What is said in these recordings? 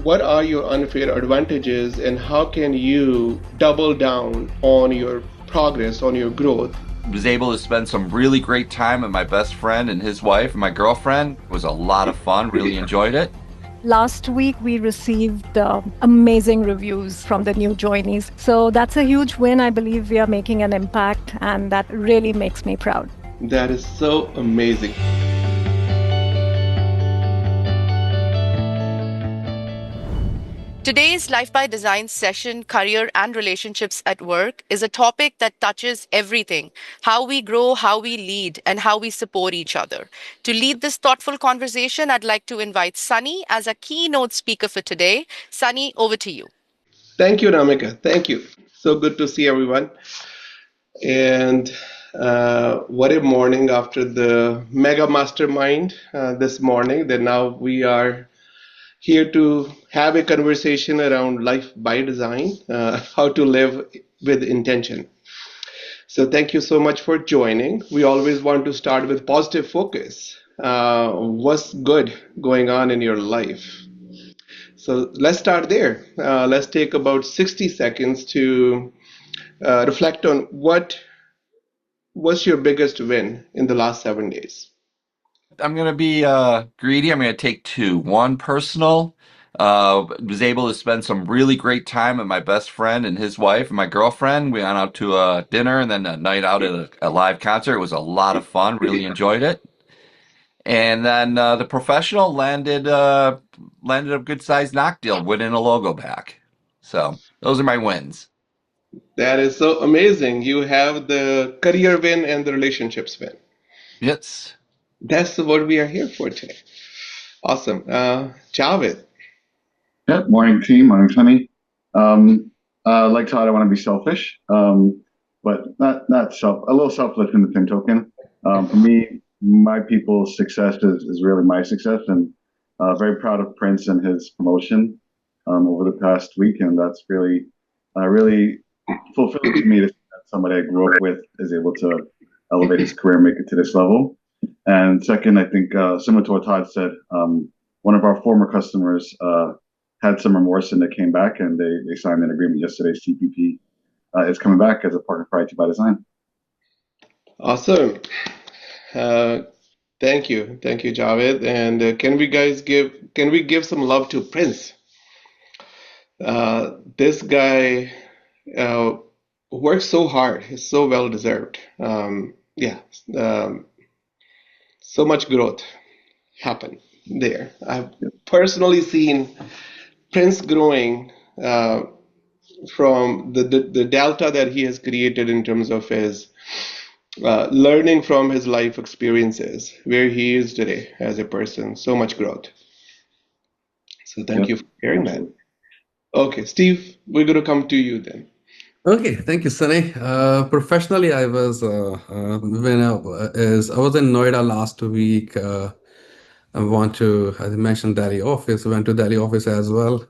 what are your unfair advantages and how can you double down on your progress, on your growth? Was able to spend some really great time with my best friend and his wife and my girlfriend. It was a lot of fun. Really enjoyed it. Last week, we received amazing reviews from the new joinees. So that's a huge win. I believe we are making an impact, and that really makes me proud. That is so amazing. Today's Life by Design session, Career and Relationships at Work, is a topic that touches everything: how we grow, how we lead, and how we support each other. To lead this thoughtful conversation, I'd like to invite Sunny as a keynote speaker for today. Sunny, over to you. Thank you, Ramika. Thank you. So good to see everyone. And what a morning after the mega mastermind this morning. That now we are here to have a conversation around life by design, how to live with intention. So, thank you so much for joining. We always want to start with positive focus. What's good going on in your life? So, let's start there. Let's take about 60 seconds to reflect on what was your biggest win in the last 7 days. I'm going to be greedy. I'm going to take two. One personal. Was able to spend some really great time with my best friend and his wife and my girlfriend. We went out to a dinner and then a night out at a live concert. It was a lot of fun. Really enjoyed it. And then the professional landed a good sized knock deal, winning a logo back. So those are my wins. That is so amazing. You have the career win and the relationships win. Yes. That's what we are here for today. Awesome. Javed. Yeah, morning team, morning Sunny. Like Todd, I want to be selfish, but not self. A little selfless in the same token. For me, my people's success is really my success, and very proud of Prince and his promotion over the past week, and that's really fulfilling to me that somebody I grew up with is able to elevate his career, and make it to this level. And second, I think similar to what Todd said, one of our former customers had some remorse and they came back and they signed an agreement yesterday. CPP is coming back as a partner for IT by Design. Awesome. Uh, thank you, Javed. And can we give some love to Prince? This guy uh, works so hard. He's so well deserved. Yeah, um, so much growth happened there. I've personally seen Prince growing from the delta that he has created in terms of his learning from his life experiences, where he is today as a person. So much growth. So thank Yep, you for sharing that. absolutely. Okay, Steve, we're going to come to you then. Okay, thank you, Sunny. Professionally, I was I was in Noida last week. I want to, as I mentioned, Delhi office. Went to Delhi office as well.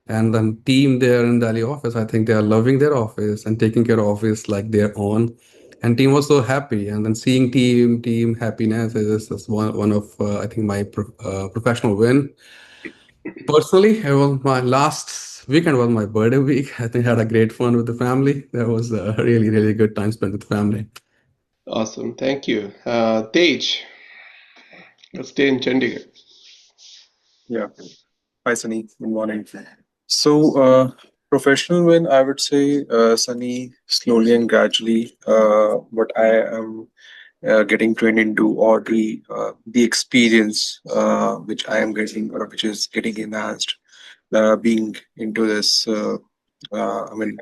And the team there in Delhi office, I think they are loving their office and taking care of office like their own. And team was so happy. And then seeing team happiness is one of I think my professional win. Personally, it was my last weekend was my birthday week. I think I had a great fun with the family. That was a really good time spent with family. Awesome, thank you. Tej, let's stay in Chandigarh. Yeah. Hi, Sunny. Good morning. So, professional win, I would say, Sunny, slowly and gradually, what I am getting trained into, or the experience which I am getting, or which is getting enhanced, being into this, I mean,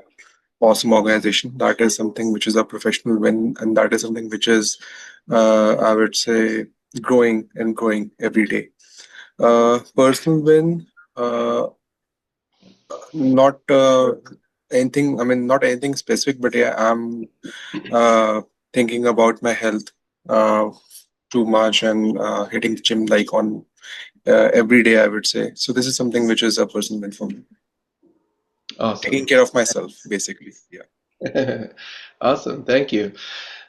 awesome organization. That is something which is a professional win, and that is something which is, I would say, growing and growing every day. Personal win, uh, not anything. I mean, not anything specific, but yeah, I'm thinking about my health uh, too much and hitting the gym like on every day, I would say. So this is something which is a personal win for me. Taking Awesome. care of myself, basically. Yeah. Awesome, thank you.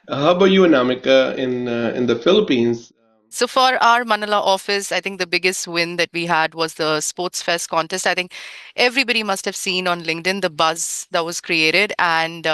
How about you, Anamika, in the Philippines? So for our Manila office, I think the biggest win that we had was the Sports Fest contest. I think everybody must have seen on LinkedIn the buzz that was created, and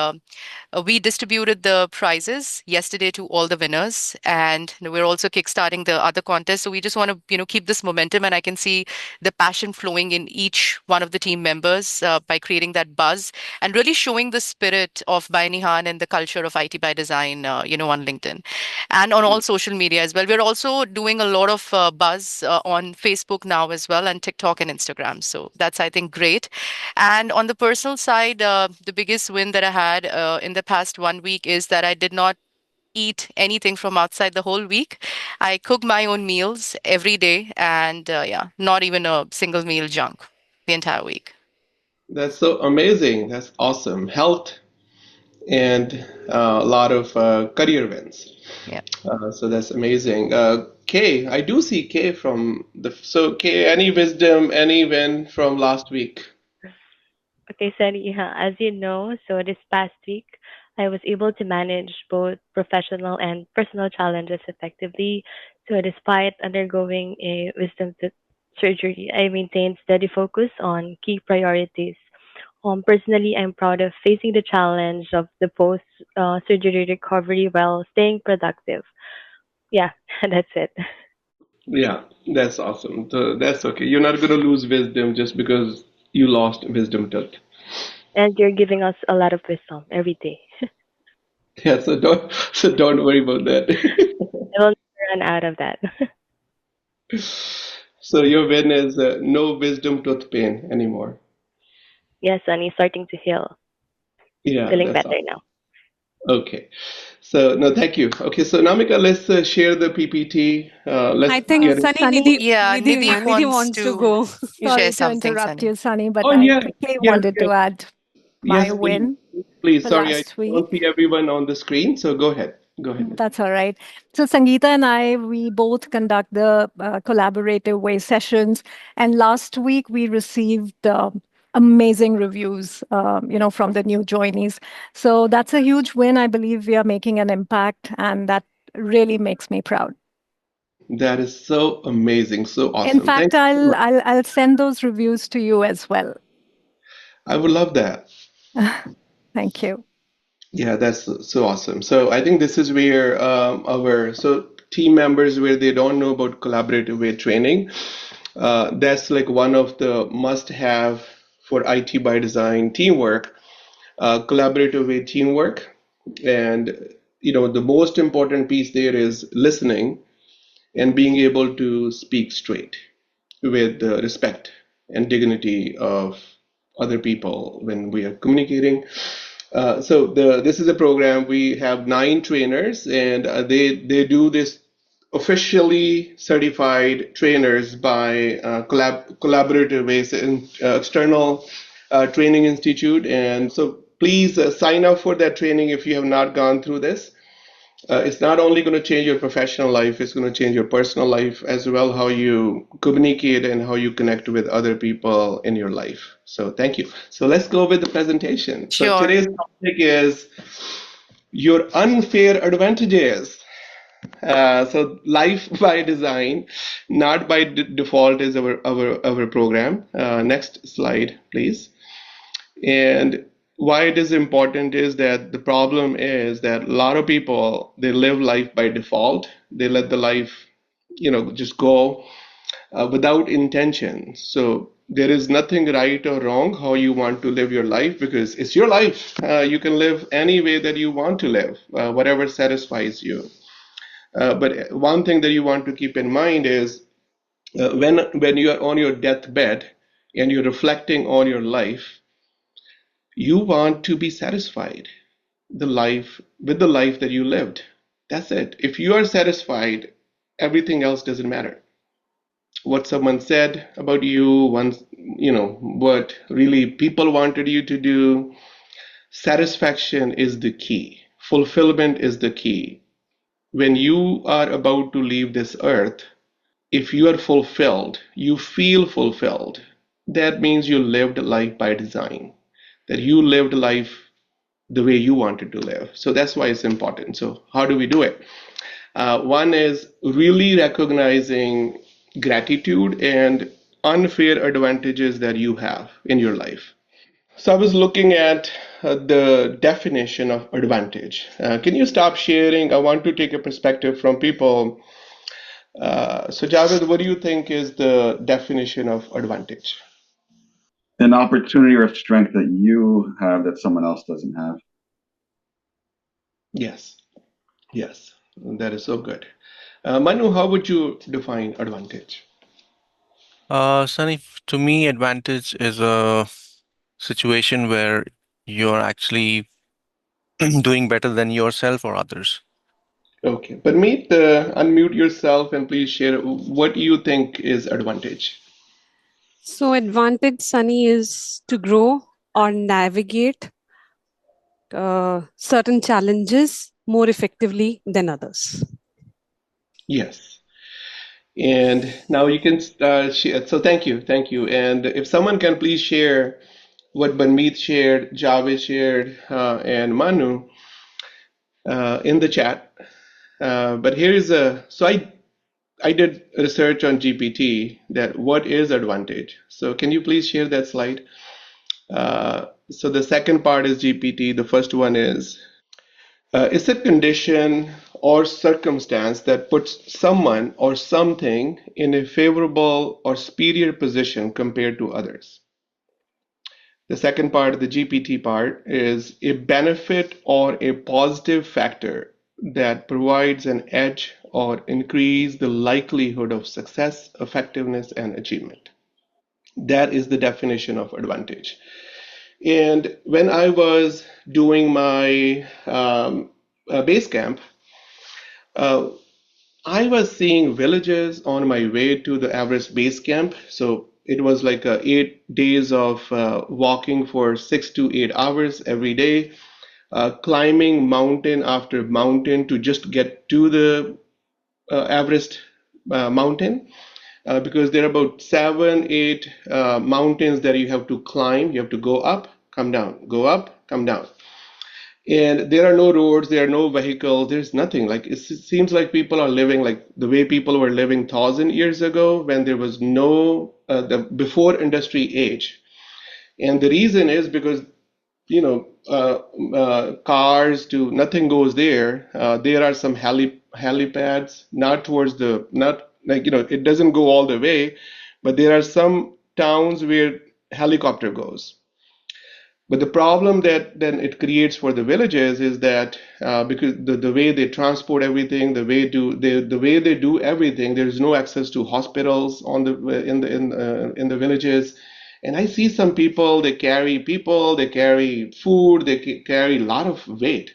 we distributed the prizes yesterday to all the winners, and we're also kickstarting the other contests. So we just want to, keep this momentum, and I can see the passion flowing in each one of the team members by creating that buzz and really showing the spirit of Bainihan and the culture of IT by design, on LinkedIn and on all social media as well. We're also doing a lot of buzz on Facebook now as well, and TikTok and Instagram. So that's, I think, great. And on the personal side, the biggest win that I had in the past 1 week is that I did not eat anything from outside the whole week. I cook my own meals every day, and yeah, not even a single meal junk the entire week. That's so amazing. That's awesome. Health and a lot of career wins. Yeah. So that's amazing. Kay, I do see Kay from the. So Kay, any wisdom, any win from last week? Okay, Sunny, as you know, so this past week, I was able to manage both professional and personal challenges effectively. So, despite undergoing a surgery, I maintained steady focus on key priorities. Personally, I'm proud of facing the challenge of the post surgery recovery while staying productive. Yeah, that's it. Yeah, that's awesome. So that's okay. You're not going to lose wisdom just because you lost wisdom tooth. And you're giving us a lot of wisdom every day. Yeah, so don't worry about that. I will never run out of that. So your win is no wisdom tooth pain anymore. Yes, Sunny, starting to heal. Yeah, Feeling that's better awesome. now. Okay. So no, thank you. Okay, so Namika, let's share the PPT. Let's I think get it. Sunny Sunny, Yeah, Nidhi Nidhi wants wants to to go. share sorry to something, interrupt Sunny. you, Sunny, but Oh I yes, quickly yes, wanted yes, to add my yes, please, win please. for Sorry, I last don't week. see everyone on the screen. So go ahead. Go ahead. That's all right. So Sangeeta and I, we both conduct the collaborative way sessions, and last week we received amazing reviews, from the new joinees. So that's a huge win. I believe we are making an impact, and that really makes me proud. That is so amazing, so In awesome. Thank fact, you so much. I'll send those reviews to you as well. I would love that. Thank you. Yeah, that's so awesome. So I think this is where our team members where they don't know about collaborative way training, that's like one of the must-have for IT by design teamwork, collaborative way teamwork, and the most important piece there is listening and being able to speak straight with the respect and dignity of other people when we are communicating. This is a program. We have 9 trainers, and they do this officially certified trainers by collaborative ways in external training institute. And so please sign up for that training if you have not gone through this. It's not only going to change your professional life, it's going to change your personal life as well, how you communicate and how you connect with other people in your life. So thank you. So let's go with the presentation. So Sure. today's topic is your unfair advantages. Life by design, not by default, is our program. Next slide, please. And why it is important is that the problem is that a lot of people, they live life by default. They let the life, just go without intention. So there is nothing right or wrong how you want to live your life because it's your life. You can live any way that you want to live, whatever satisfies you. But one thing that you want to keep in mind is when you are on your deathbed and you're reflecting on your life, you want to be satisfied the life that you lived. That's it. If you are satisfied, everything else doesn't matter. What someone said about you, once what really people wanted you to do. Satisfaction is the key. Fulfillment is the key. When you are about to leave this earth, if you are fulfilled, you feel fulfilled. That means you lived life by design. That you lived life the way you wanted to live. So that's why it's important. So how do we do it? One is really recognizing gratitude and unfair advantages that you have in your life. So I was looking at the definition of advantage. Can you stop sharing? I want to take a perspective from people. So Javed, what do you think is the definition of advantage? An opportunity or strength that you have that someone else doesn't have. Yes, yes, that is so good. Manu, how would you define advantage? Sunny, to me, advantage is a situation where you're actually doing better than yourself or others. Okay, but meet, unmute yourself and please share what you think is advantage. So, advantage, Sunny, is to grow or navigate certain challenges more effectively than others. Yes. And now you can share. So thank you. And if someone can please share what Banmeet shared, Javed shared, and Manu in the chat. But here is a so I did research on GPT that what is advantage. So can you please share that slide? So the second part is GPT. The first one is it's a condition or circumstance that puts someone or something in a favorable or superior position compared to others. The second part, the GPT part, is a benefit or a positive factor that provides an edge or increase the likelihood of success, effectiveness, and achievement. That is the definition of advantage. And when I was doing my base camp, uh, I was seeing villages on my way to the Everest base camp. So it was like 8 days of walking for 6 to 8 hours every day, climbing mountain after mountain to just get to the Everest mountain. Because there are about seven, eight mountains that you have to climb. You have to go up, come down, go up, come down. And there are no roads, there are no vehicles, there's nothing. Like it seems like people are living like the way people were living 1,000 years ago when there was no the before industry age. And the reason is because cars to nothing goes there. There are some helipads, not towards the not like it doesn't go all the way, but there are some towns where helicopter goes. But the problem that then it creates for the villages is that because the way they transport everything, the way they do everything, there's no access to hospitals on the in the villages. And I see some people, they carry food, they carry a lot of weight.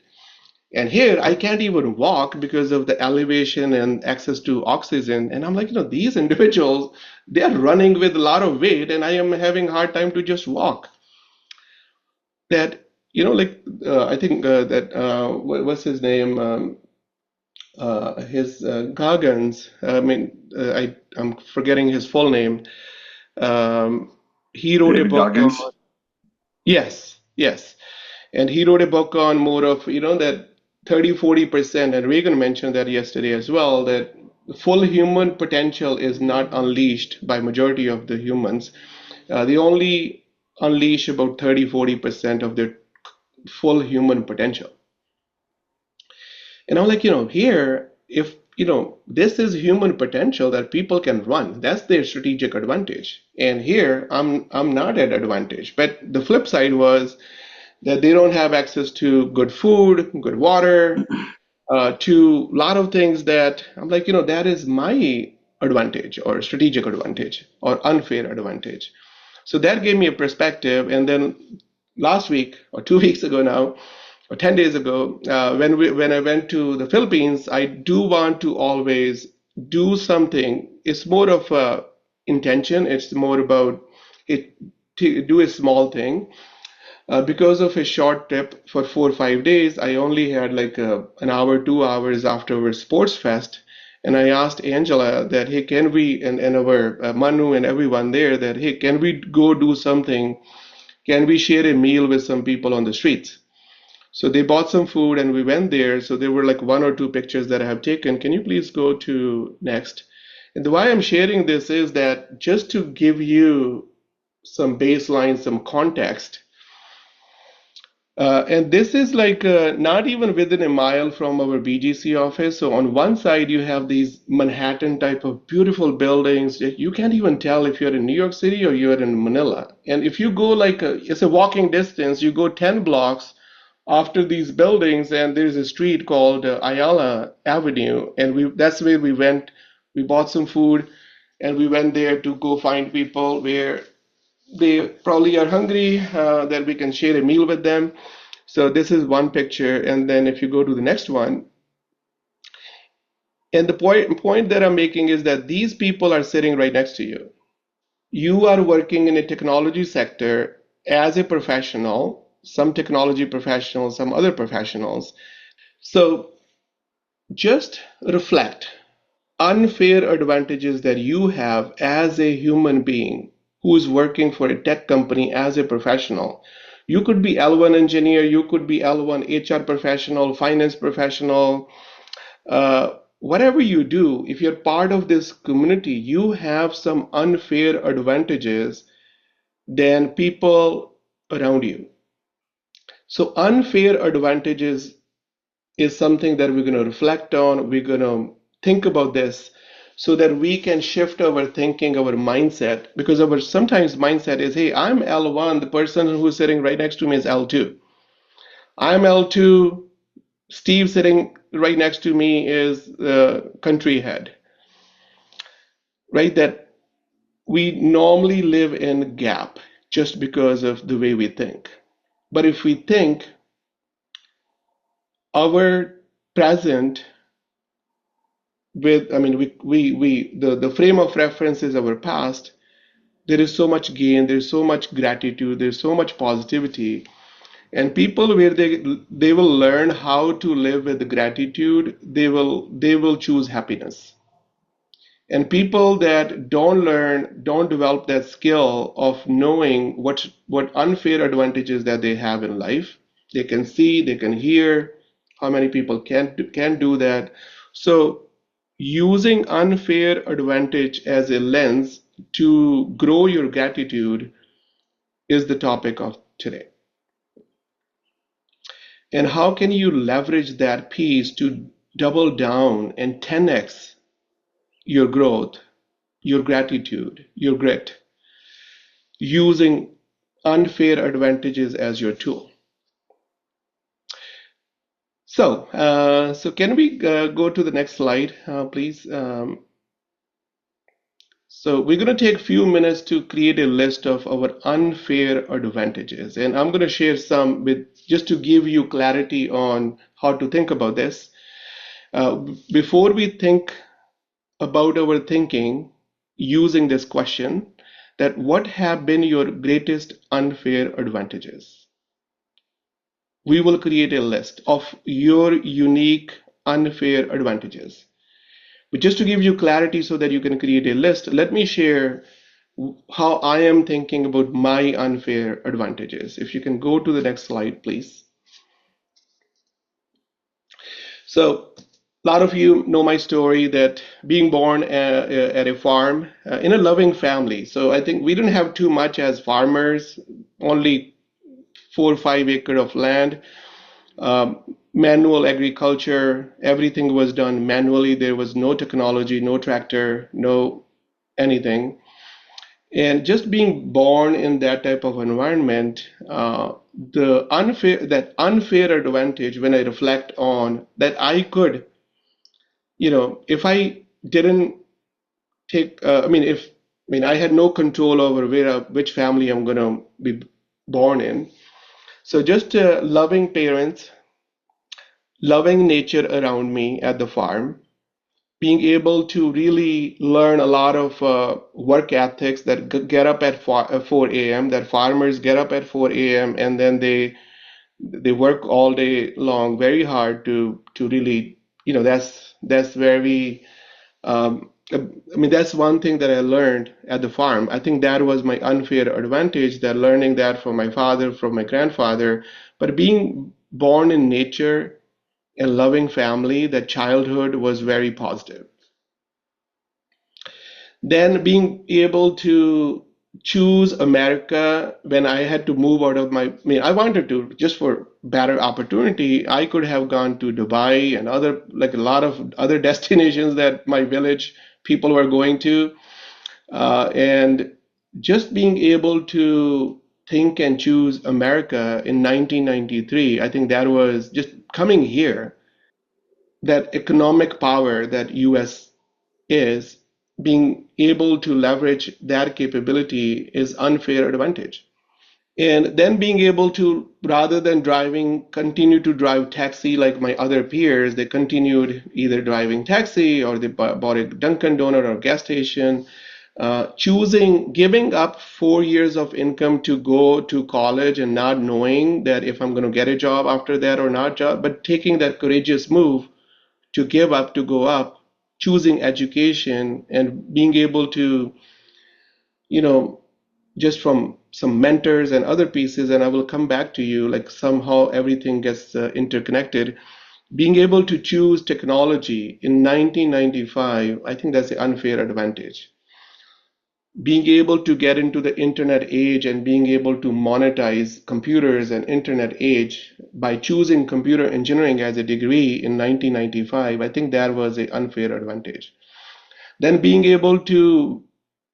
And here I can't even walk because of the elevation and access to oxygen. And I'm like, these individuals, they are running with a lot of weight, and I am having a hard time to just walk that like I think that what's his name his Goggins I mean I'm forgetting his full name um, he wrote a David book Goggins. on yes and he wrote a book on more of that 30-40%, and Reagan mentioned that yesterday as well, that full human potential is not unleashed by majority of the humans. They only unleash about 30-40% of their full human potential. And I'm like, here, if, this is human potential that people can run, that's their strategic advantage. And here, I'm not at advantage. But the flip side was that they don't have access to good food, good water, to a lot of things that I'm like, that is my advantage or strategic advantage or unfair advantage. So that gave me a perspective. And then last week or 2 weeks ago now, or 10 days ago, when I went to the Philippines, I do want to always do something. It's more of a intention. It's more about it to do a small thing. Because of a short trip for 4 or 5 days, I only had like an hour, 2 hours after our sports fest. And I asked Angela that, hey, can we, and our Manu and everyone there, that, hey, can we go do something? Can we share a meal with some people on the streets? So they bought some food and we went there. So there were like one or two pictures that I have taken. Can you please go to next? And the why I'm sharing this is that just to give you some baseline, some context, and this is like not even within a mile from our BGC office. So on one side, you have these Manhattan type of beautiful buildings that you can't even tell if you're in New York City or you're in Manila. And if you go like it's a walking distance, you go 10 blocks after these buildings, and there's a street called Ayala Avenue, and that's where we went. We bought some food, and we went there to go find people where they probably are hungry, that we can share a meal with them. So this is one picture, and then if you go to the next one, and the point that I'm making is that these people are sitting right next to you. You are working in a technology sector as a professional, some technology professionals, some other professionals. So just reflect unfair advantages that you have as a human being who is working for a tech company as a professional. You could be L1 engineer, you could be L1 HR professional, finance professional, whatever you do, if you're part of this community, you have some unfair advantages than people around you. So unfair advantages is something that we're going to reflect on. We're going to think about this so that we can shift our thinking, our mindset, because our sometimes mindset is, hey, I'm L1, the person who's sitting right next to me is L2. I'm L2, Steve sitting right next to me is the country head, right? That we normally live in gap just because of the way we think. But if we think our present with, I mean, the frame of reference is our past, there is so much gain, there's so much gratitude, there's so much positivity. And people where they will learn how to live with gratitude, they will choose happiness. And people that don't develop that skill of knowing what unfair advantages that they have in life. They can see, they can hear. How many people can do that? So using unfair advantage as a lens to grow your gratitude is the topic of today. And how can you leverage that piece to double down and 10x your growth, your gratitude, your grit, using unfair advantages as your tool? So can we go to the next slide, please? So we're going to take a few minutes to create a list of our unfair advantages, and I'm going to share some with just to give you clarity on how to think about this. Before we think about our thinking using this question, that what have been your greatest unfair advantages? We will create a list of your unique unfair advantages. But just to give you clarity so that you can create a list, let me share how I am thinking about my unfair advantages. If you can go to the next slide, please. So a lot of you know my story that being born at a farm in a loving family. So I think we didn't have too much as farmers, only 4 or 5 acres of land. Manual agriculture, everything was done manually. There was no technology, no tractor, no anything. And just being born in that type of environment, that unfair advantage, when I reflect on that, I could, if I didn't take, I had no control over which family I'm going to be born in. So just loving parents, loving nature around me at the farm, being able to really learn a lot of work ethics that get up at 4 a.m., that farmers get up at 4 a.m. and then they work all day long very hard to really, that's very that's one thing that I learned at the farm. I think that was my unfair advantage, that learning that from my father, from my grandfather. But being born in nature, a loving family, that childhood was very positive. Then being able to choose America when I had to move out of I mean, I wanted to just for better opportunity. I could have gone to Dubai and other, like a lot of other destinations that my village people were going to. And just being able to think and choose America in 1993, I think that was just coming here, that economic power that US is, being able to leverage that capability is unfair advantage. And then being able to, rather than driving, continue to drive taxi like my other peers, they continued either driving taxi or they bought a Dunkin' Donut or gas station, choosing, giving up 4 years of income to go to college and not knowing that if I'm going to get a job after that or not job, but taking that courageous move to give up, to go up, choosing education and being able to, you know, just from some mentors and other pieces, and I will come back to you, like somehow everything gets interconnected. Being able to choose technology in 1995, I think that's the unfair advantage. Being able to get into the internet age and being able to monetize computers and internet age by choosing computer engineering as a degree in 1995, I think that was an unfair advantage. Then being able to,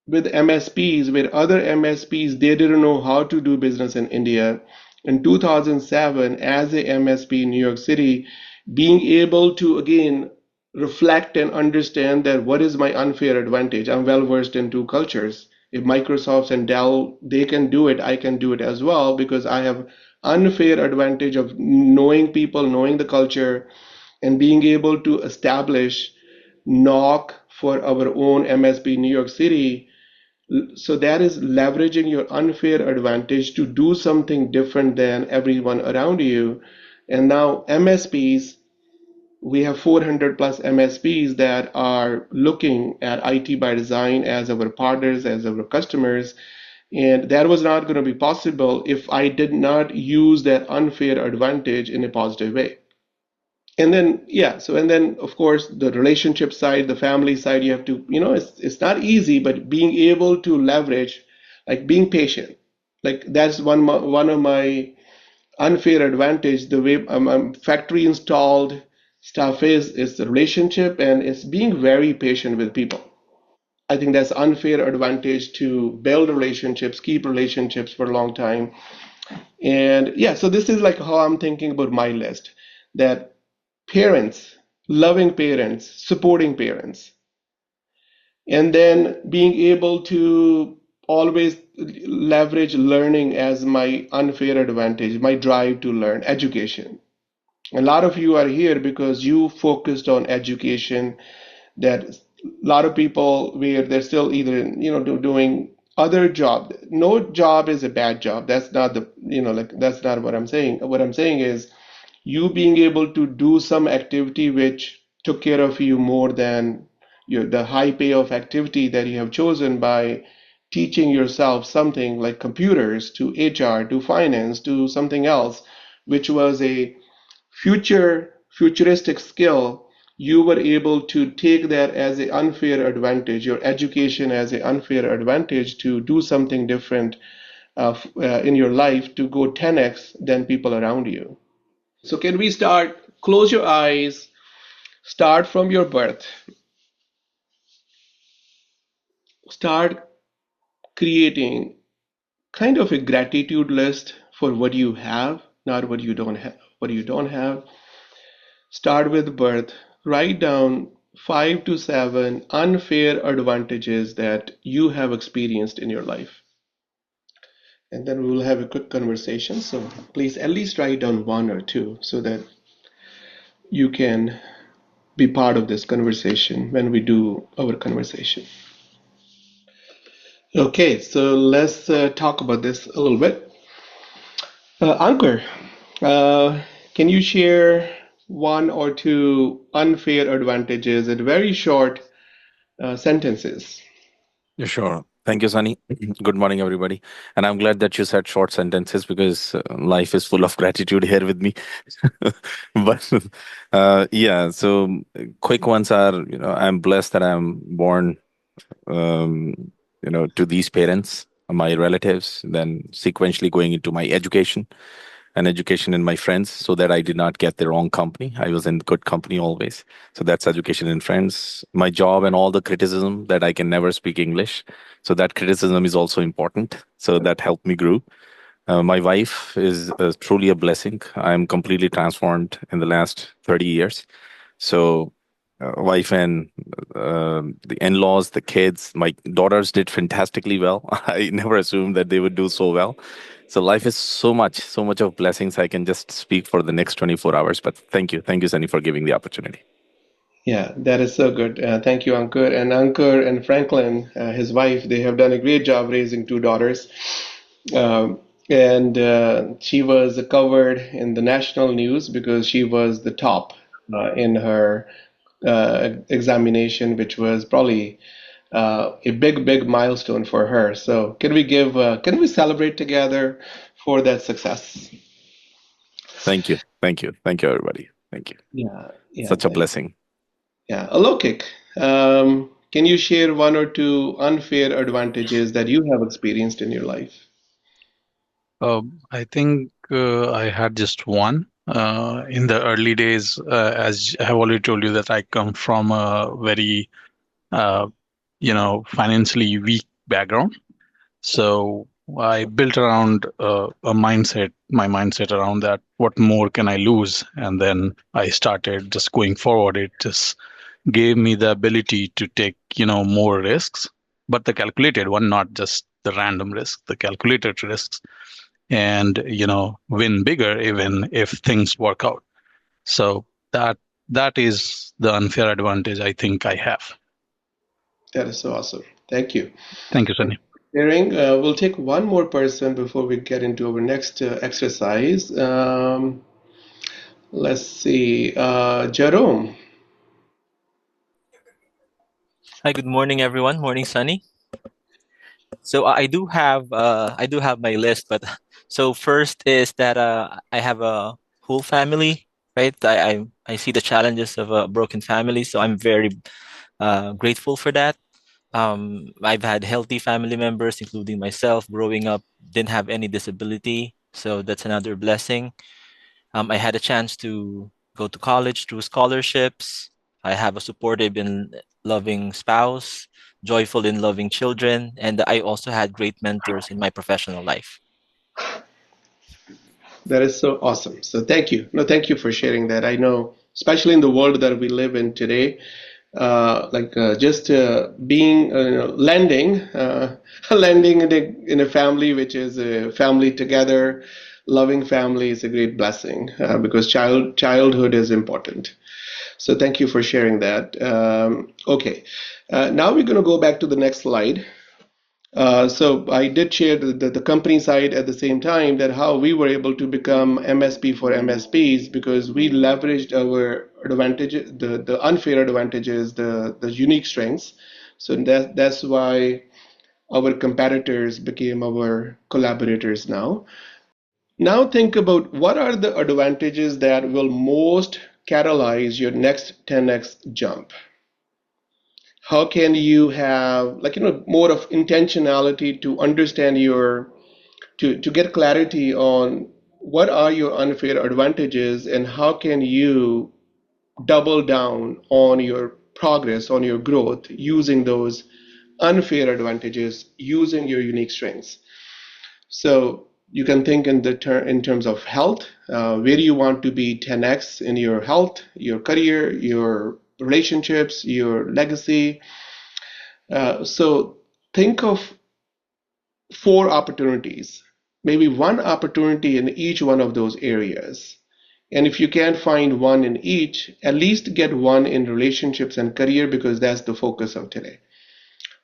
with MSPs, with other MSPs, they didn't know how to do business in India. In 2007, as a MSP in New York City, being able to again reflect and understand that what is my unfair advantage. I'm well versed in two cultures. If Microsoft and Dell, they can do it, I can do it as well, because I have unfair advantage of knowing people, knowing the culture, and being able to establish knock for our own MSP in New York City. So that is leveraging your unfair advantage to do something different than everyone around you. And now MSPs, we have 400 plus MSPs that are looking at IT by design as our partners, as our customers. And that was not going to be possible if I did not use that unfair advantage in a positive way. And then, yeah, so, and then of course, the relationship side, the family side, you have to, it's not easy, but being able to leverage, like being patient, like that's one of my unfair advantage. The way I'm factory installed stuff is the relationship, and it's being very patient with people. I think that's unfair advantage to build relationships, keep relationships for a long time. And yeah, so this is like how I'm thinking about my list, that parents, loving parents, supporting parents, and then being able to always leverage learning as my unfair advantage, my drive to learn, education. A lot of you are here because you focused on education, that a lot of people where they're still either doing other job. No job is a bad job. That's not the, like that's not what I'm saying. What I'm saying is you being able to do some activity which took care of you more than the high payoff activity that you have chosen by teaching yourself something like computers to HR to finance to something else, which was a futuristic skill. You were able to take that as an unfair advantage, your education as an unfair advantage to do something different in your life to go 10x than people around you. So can we start? Close your eyes, start from your birth, start creating kind of a gratitude list for what you have, not what you don't have. What you don't have. Start with birth. Write down 5 to 7 unfair advantages that you have experienced in your life. And then we will have a quick conversation. So please at least write down 1 or 2 so that you can be part of this conversation when we do our conversation. Okay, so let's talk about this a little bit. Ankur, can you share 1 or 2 unfair advantages in very short sentences? Yeah, sure. Thank you, Sunny. Good morning, everybody. And I'm glad that you said short sentences because life is full of gratitude here with me. But yeah, so quick ones are, I'm blessed that I'm born, um, to these parents, my relatives, then sequentially going into my education and education in my friends so that I did not get the wrong company. I was in good company always. So that's education in friends. My job and all the criticism that I can never speak English. So that criticism is also important. So that helped me grow. My wife is truly a blessing. I'm completely transformed in the last 30 years. So, wife and the in-laws, the kids, my daughters did fantastically well. I never assumed that they would do so well. So life is so much of blessings. I can just speak for the next 24 hours. But thank you, Sunny, for giving the opportunity. Yeah, that is so good. Thank you, Ankur. And Ankur and Franklin, his wife, they have done a great job raising two daughters. And she was covered in the national news because she was the top in her examination, which was probably a big milestone for her. So can we celebrate together for that success? Thank you, everybody. Thank you. Yeah, Such a thank. blessing. Yeah, Alokik, can you share one or two unfair advantages that you have experienced in your life? I think I had just one. In the early days, as I have already told you, that I come from a very, uh, financially weak background. So I built around my mindset around that. What more can I lose? And then I started just going forward. It just gave me the ability to take, more risks, but the calculated one, not just the random risk, the calculated risks, and win bigger even if things work out. So that is the unfair advantage I think I have. That is so awesome. Thank you. Thank you, Thank Sunny. you for sharing. We'll take one more person before we get into our next exercise. Let's see. Jerome. Hi, good morning, everyone. Morning, Sunny. So I do have my list, but so first is that I have a whole family, right? I see the challenges of a broken family, so I'm very grateful for that. I've had healthy family members, including myself, growing up, didn't have any disability, so that's another blessing. I had a chance to go to college through scholarships. I have a supportive and loving spouse, joyful and loving children, and I also had great mentors in my professional life. That is so awesome. So thank you. No, thank you for sharing that. I know, especially in the world that we live in today, just being lending, lending in a family which is a family together, loving family is a great blessing because childhood is important. So thank you for sharing that. Okay, now we're going to go back to the next slide. So I did share the company side at the same time that how we were able to become MSP for MSPs because we leveraged our advantages, the unfair advantages, the unique strengths. So that's why our competitors became our collaborators now. Now think about what are the advantages that will most catalyze your next 10x jump. How can you have more of intentionality to understand your to get clarity on what are your unfair advantages and how can you double down on your progress on your growth using those unfair advantages using your unique strengths. So you can think in terms of health. Where do you want to be 10x in your health, your career, your relationships, your legacy? So think of four opportunities, maybe one opportunity in each one of those areas. And if you can't find one in each, at least get one in relationships and career because that's the focus of today.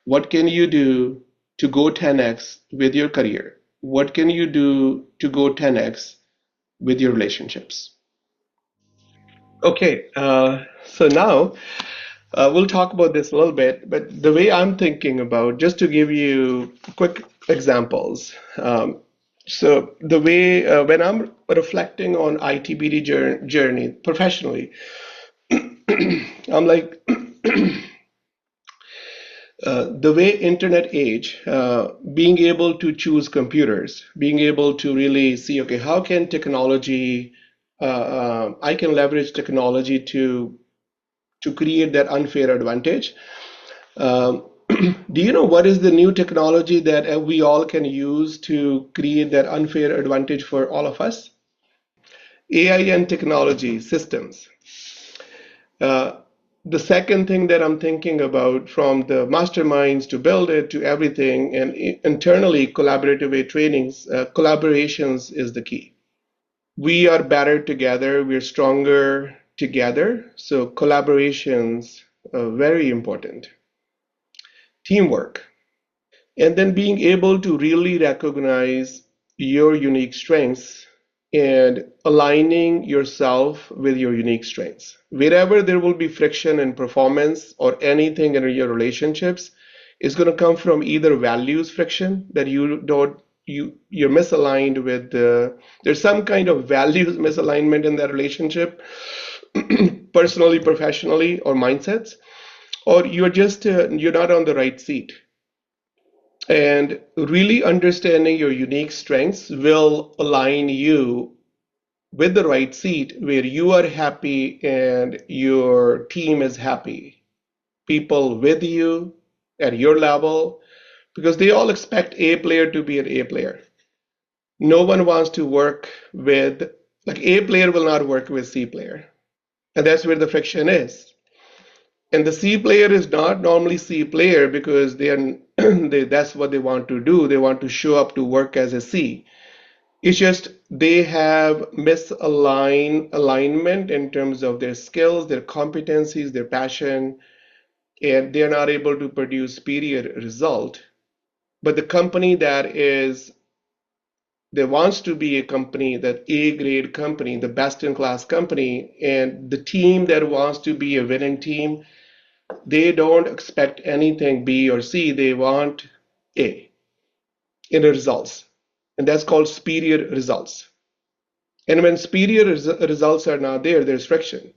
What can you do to go 10x with your career? What can you do to go 10x with your relationships? Okay, so now We'll talk about this a little bit, but the way I'm thinking about, just to give you quick examples. So the way when I'm reflecting on ITBD journey professionally, I'm like the way internet age, being able to choose computers, being able to really see, okay, how can technology, I can leverage technology to create that unfair advantage. Um, do you know what is the new technology that we all can use to create that unfair advantage for all of us? AI and technology systems. Uh, the second thing that I'm thinking about, from the masterminds to build it to everything, and internally collaborative way trainings, collaborations is the key. We are better together, we're stronger together. So collaborations are very important. Teamwork. And then being able to really recognize your unique strengths and aligning yourself with your unique strengths. Wherever there will be friction in performance or anything in your relationships, is going to come from either values friction that you're misaligned with there's some kind of values misalignment in that relationship, personally, professionally, or mindsets, or you're not on the right seat. And really understanding your unique strengths will align you with the right seat where you are happy and your team is happy. People with you at your level, because they all expect A player to be an A player. No one wants to work with, like, A player will not work with C player. And that's where the friction is. And the C player is not normally C player because they are that's what they want to do. They want to show up to work as a C. It's just they have misalignment in terms of their skills, their competencies, their passion, and they're not able to produce superior result. But the company that wants to be a company, that A grade company, the best in class company, and the team that wants to be a winning team, they don't expect anything B or C. They want A in the results. And that's called superior results. And when superior results are not there, there's friction.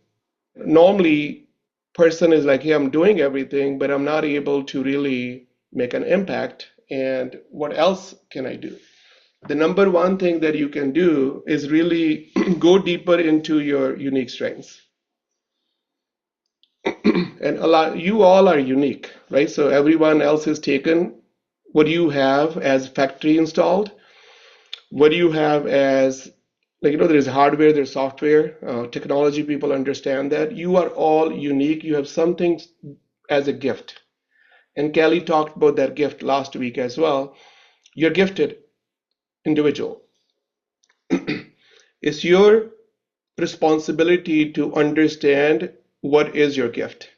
Normally, person is like, hey, I'm doing everything, but I'm not able to really make an impact. And what else can I do? The number one thing that you can do is really go deeper into your unique strengths. And you all are unique, right? So everyone else is taken what you have as factory installed, what do you have as, like, there's hardware, there's software, technology, people understand that. You are all unique. You have something as a gift. And Kelly talked about that gift last week as well. You're gifted individual. It's your responsibility to understand what is your gift.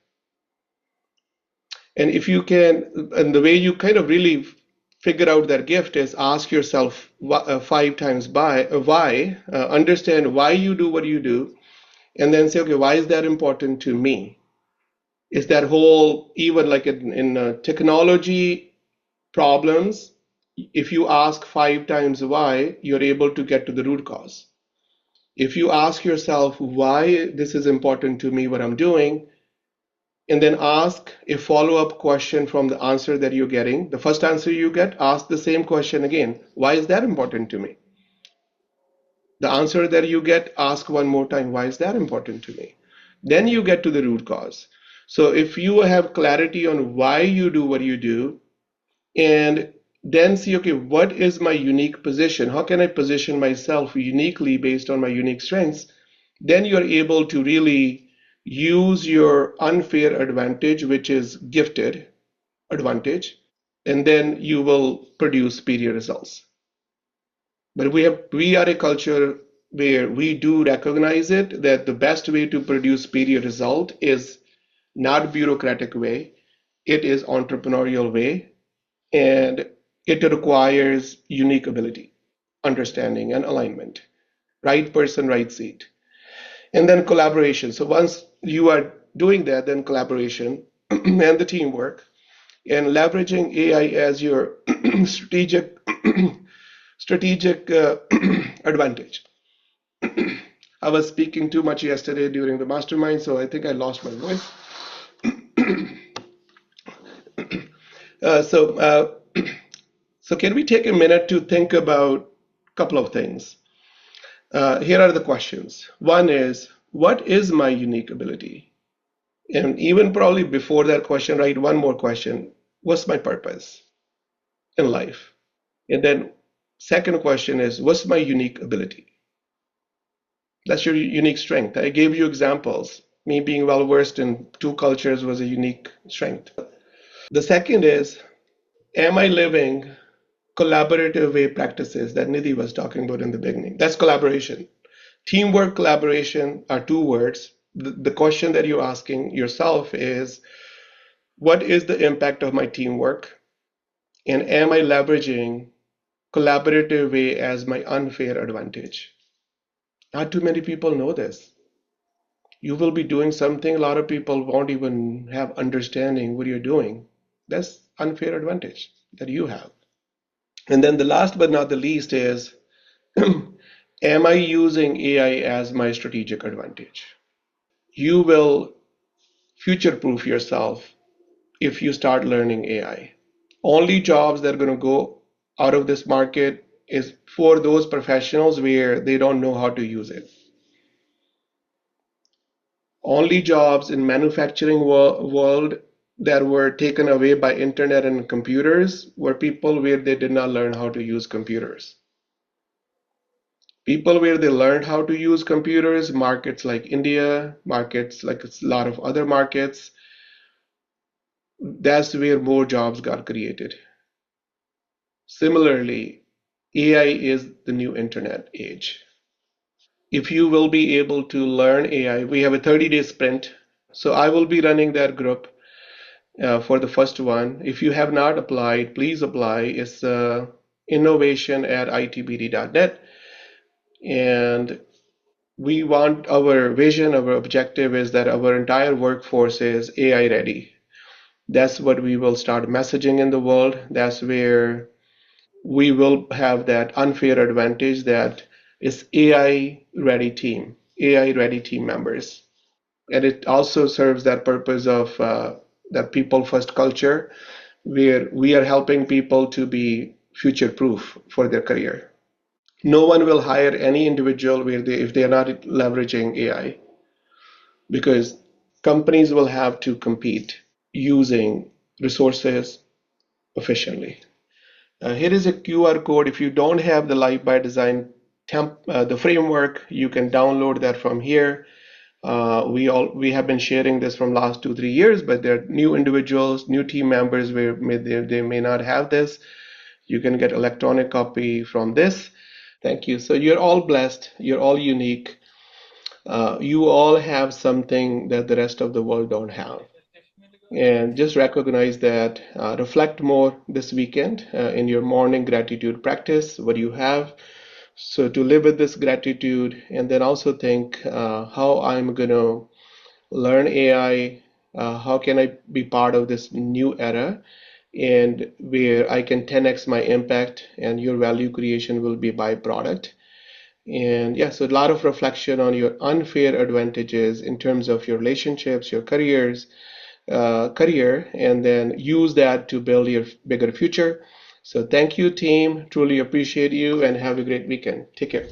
And if you can, and the way you kind of really figure out that gift is ask yourself 5 times why, understand why you do what you do, and then say, okay, why is that important to me? Is that whole, even like in technology problems, if you ask 5 times why, you're able to get to the root cause. If you ask yourself why this is important to me, what I'm doing, and then ask a follow-up question from the answer that you're getting. The first answer you get, ask the same question again. Why is that important to me? The answer that you get, ask one more time. Why is that important to me? Then you get to the root cause. So if you have clarity on why you do what you do, and then see, okay, what is my unique position? How can I position myself uniquely based on my unique strengths? Then you're able to really use your unfair advantage, which is gifted advantage, and then you will produce superior results. But we are a culture where we do recognize it, that the best way to produce superior result is not bureaucratic way, it is entrepreneurial way, and it requires unique ability, understanding, and alignment. Right person, right seat. And then collaboration. So once you are doing that, then collaboration and the teamwork and leveraging AI as your strategic strategic advantage. I was speaking too much yesterday during the mastermind, so I think I lost my voice. Uh, so, uh, so can we take a minute to think about a couple of things? Here are the questions. One is, what is my unique ability? And even probably before that question, write one more question. What's my purpose in life? And then second question is, what's my unique ability? That's your unique strength. I gave you examples. Me being well versed in two cultures was a unique strength. The second is, am I living collaborative way practices that Nidhi was talking about in the beginning? That's collaboration. Teamwork, collaboration are two words. The question that you're asking yourself is, what is the impact of my teamwork? And am I leveraging collaborative way as my unfair advantage? Not too many people know this. You will be doing something a lot of people won't even have understanding what you're doing. That's unfair advantage that you have. And then the last but not the least is, am I using AI as my strategic advantage? You will future proof yourself if you start learning AI. Only jobs that are going to go out of this market is for those professionals where they don't know how to use it. Only jobs in manufacturing world that were taken away by internet and computers were people where they did not learn how to use computers. People where they learned how to use computers, markets like India, markets like a lot of other markets, that's where more jobs got created. Similarly, AI is the new internet age. If you will be able to learn AI, we have a 30-day sprint. So I will be running that group for the first one. If you have not applied, please apply. It's innovation@itbd.net. And we want our vision, our objective is that our entire workforce is AI ready. That's what we will start messaging in the world. That's where we will have that unfair advantage that is AI ready team, AI ready team members. And it also serves that purpose of that people first culture where we are helping people to be future proof for their career. No one will hire any individual where if they are not leveraging AI because companies will have to compete using resources efficiently. Here is a QR code. If you don't have the Live by Design the framework, you can download that from here. We have been sharing this from last 2-3 years, but there are new individuals, new team members where they may not have this. You can get electronic copy from this. Thank you. So you're all blessed. You're all unique. You all have something that the rest of the world don't have. And just recognize that, reflect more this weekend in your morning gratitude practice, what you have. So to live with this gratitude, and then also think how I'm going to learn AI, how can I be part of this new era, and where I can 10x my impact and your value creation will be byproduct. And yeah, so a lot of reflection on your unfair advantages in terms of your relationships, your career, and then use that to build your bigger future. So thank you, team. Truly appreciate you and have a great weekend. Take care.